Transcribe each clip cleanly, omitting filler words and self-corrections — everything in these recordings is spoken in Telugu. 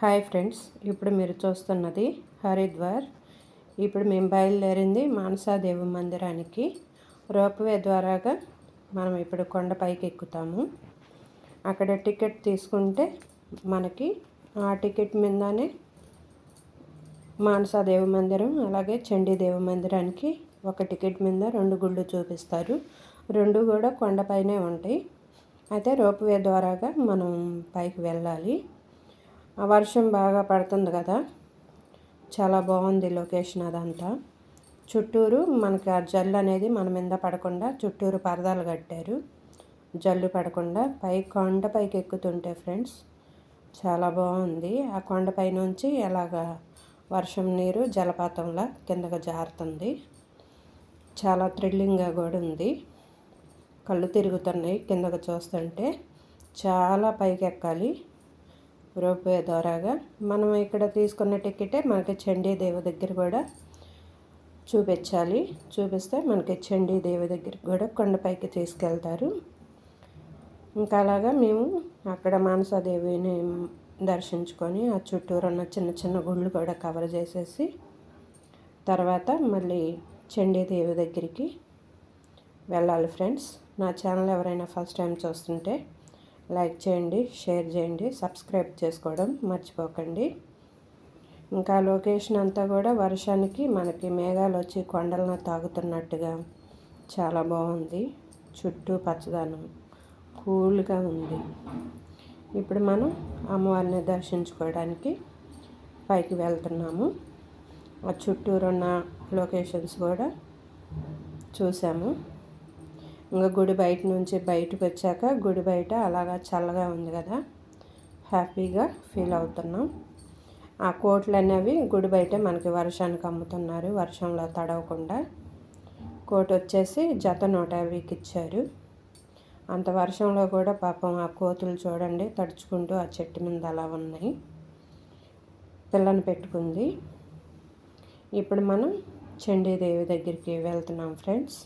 హాయ్ ఫ్రెండ్స్, ఇప్పుడు మీరు చూస్తున్నది హరిద్వార్. ఇప్పుడు మేము బయలుదేరింది మానసాదేవి మందిరానికి. రోప్వే ద్వారాగా మనం ఇప్పుడు కొండపైకి ఎక్కుతాము. అక్కడ టికెట్ తీసుకుంటే మనకి ఆ టికెట్ మీదనే మానసాదేవి మందిరం అలాగే చండీదేవి మందిరానికి ఒక టికెట్ మీద 2 గుళ్ళు చూపిస్తారు. 2 కూడా కొండపైనే ఉంటాయి. అయితే రోప్వే ద్వారాగా మనం పైకి వెళ్ళాలి. ఆ వర్షం బాగా పడుతుంది కదా, చాలా బాగుంది లొకేషన్ అదంతా. చుట్టూరు మనకి ఆ జల్లు అనేది మన మీద పడకుండా చుట్టూరు పరదాలు కట్టారు, జల్లు పడకుండా. కొండపైకి ఎక్కుతుంటే ఫ్రెండ్స్ చాలా బాగుంది. ఆ కొండపై నుంచి ఎలాగా వర్షం నీరు జలపాతంలా కిందకు జారుతుంది. చాలా థ్రిల్లింగ్గా కూడా ఉంది. కళ్ళు తిరుగుతున్నాయి కిందకు చూస్తుంటే. చాలా పైకి ఎక్కాలి రోప్వే ద్వారాగా. మనం ఇక్కడ తీసుకున్న టికెటే మనకి చండీదేవి దగ్గర కూడా చూపిస్తే మనకి చండీదేవి దగ్గరికి కూడా కొండపైకి తీసుకెళ్తారు. ఇంకా అలాగా మేము అక్కడ మానసాదేవిని దర్శించుకొని ఆ చుట్టూరు ఉన్న చిన్న చిన్న గుళ్ళు కూడా కవర్ చేసేసి తర్వాత మళ్ళీ చండీదేవి దగ్గరికి వెళ్ళాలి ఫ్రెండ్స్. నా ఛానల్ ఎవరైనా ఫస్ట్ టైం చూస్తుంటే లైక్ చేయండి, షేర్ చేయండి, సబ్స్క్రైబ్ చేసుకోవడం మర్చిపోకండి. ఇంకా లొకేషన్ అంతా కూడా వర్షానికి మనకి మేఘాలు వచ్చి కొండలను తాగుతున్నట్టుగా చాలా బాగుంది. చుట్టూ పచ్చదనం కూల్గా ఉంది. ఇప్పుడు మనం అమ్మవారిని దర్శించుకోవడానికి పైకి వెళ్తున్నాము. ఆ చుట్టూరున్న లొకేషన్స్ కూడా చూసాము. ఇంకా గుడి బయట నుంచి బయటకు వచ్చాక గుడి బయట అలాగా చల్లగా ఉంది కదా, హ్యాపీగా ఫీల్ అవుతున్నాం. ఆ కోట్లు అనేవి గుడి బయట మనకి వర్షానికి అమ్ముతున్నారు, వర్షంలో తడవకుండా. కోట్ వచ్చేసి జత 150కి ఇచ్చారు. అంత వర్షంలో కూడా పాపం ఆ కోతులు చూడండి తడుచుకుంటూ ఆ చెట్టు మీద అలా ఉన్నాయి. పిల్లని పెట్టుకుంది. ఇప్పుడు మనం చండీదేవి దగ్గరికి వెళ్తున్నాం ఫ్రెండ్స్.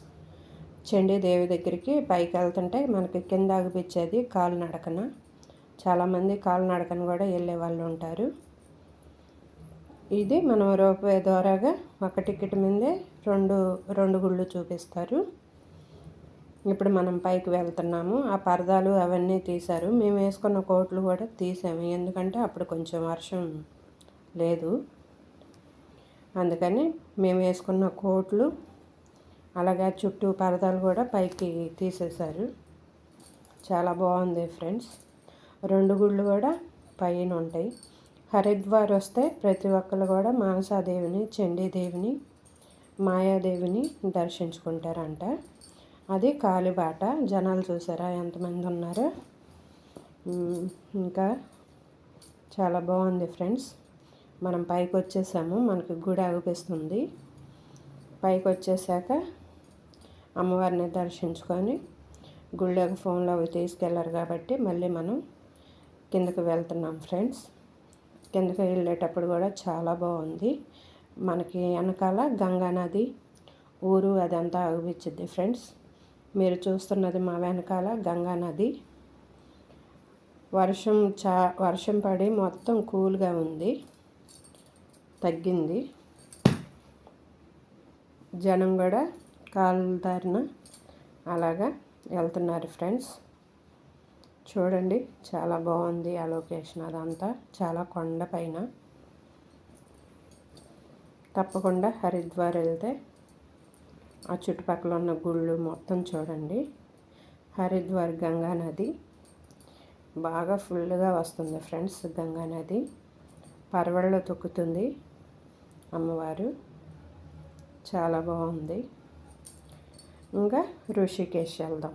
చండీదేవి దగ్గరికి పైకి వెళ్తుంటే మనకి కింద అగిపించేది కాలినడకన. చాలామంది కాలినడకన కూడా వెళ్ళే వాళ్ళు ఉంటారు. ఇది మనం రోప్వే ద్వారాగా ఒక టికెట్ మీదే రెండు గుళ్ళు చూపిస్తారు. ఇప్పుడు మనం పైకి వెళ్తున్నాము. ఆ పరదాలు అవన్నీ తీశారు. మేము వేసుకున్న కోట్లు కూడా తీసాము, ఎందుకంటే అప్పుడు కొంచెం వర్షం లేదు. అందుకని మేము వేసుకున్న కోట్లు అలాగే చుట్టూ పరదాలు కూడా పైకి తీసేశారు. చాలా బాగుంది ఫ్రెండ్స్. 2 గుళ్ళు కూడా పైన ఉంటాయి. హరిద్వార్ వస్తే ప్రతి ఒక్కరు కూడా మానసాదేవిని, చండీదేవిని, మాయాదేవిని దర్శించుకుంటారంట. అది కాలిబాట. జనాలు చూసారా ఎంతమంది ఉన్నారో. ఇంకా చాలా బాగుంది ఫ్రెండ్స్. మనం పైకి వచ్చేసాము. మనకి గుడి అగుపిస్తుంది. పైకి వచ్చేసాక అమ్మవారిని దర్శించుకొని గుళ్ళోకి ఫోన్లో అవి తీసుకెళ్ళారు కాబట్టి మళ్ళీ మనం కిందకి వెళ్తున్నాం ఫ్రెండ్స్. కిందకి వెళ్ళేటప్పుడు కూడా చాలా బాగుంది. మనకి వెనకాల గంగా నది ఊరు అదంతా అగుపించింది ఫ్రెండ్స్. మీరు చూస్తున్నది మా వెనకాల గంగా నది. వర్షం పడి మొత్తం కూల్గా ఉంది, తగ్గింది. జనం కూడా కాళ్ళ దారిన అలాగా వెళ్తున్నారు ఫ్రెండ్స్. చూడండి చాలా బాగుంది ఆ లొకేషన్ అదంతా. చాలా కొండ పైన. తప్పకుండా హరిద్వార్ వెళ్తే ఆ చుట్టుపక్కల ఉన్న గుళ్ళు మొత్తం చూడండి. హరిద్వార్ గంగా నది బాగా ఫుల్గా వస్తుంది ఫ్రెండ్స్. గంగా నది పరవళ్ళలో తొక్కుతుంది అమ్మవారు. చాలా బాగుంది. ఇంకా ఋషికేశ్ వెళ్దాం.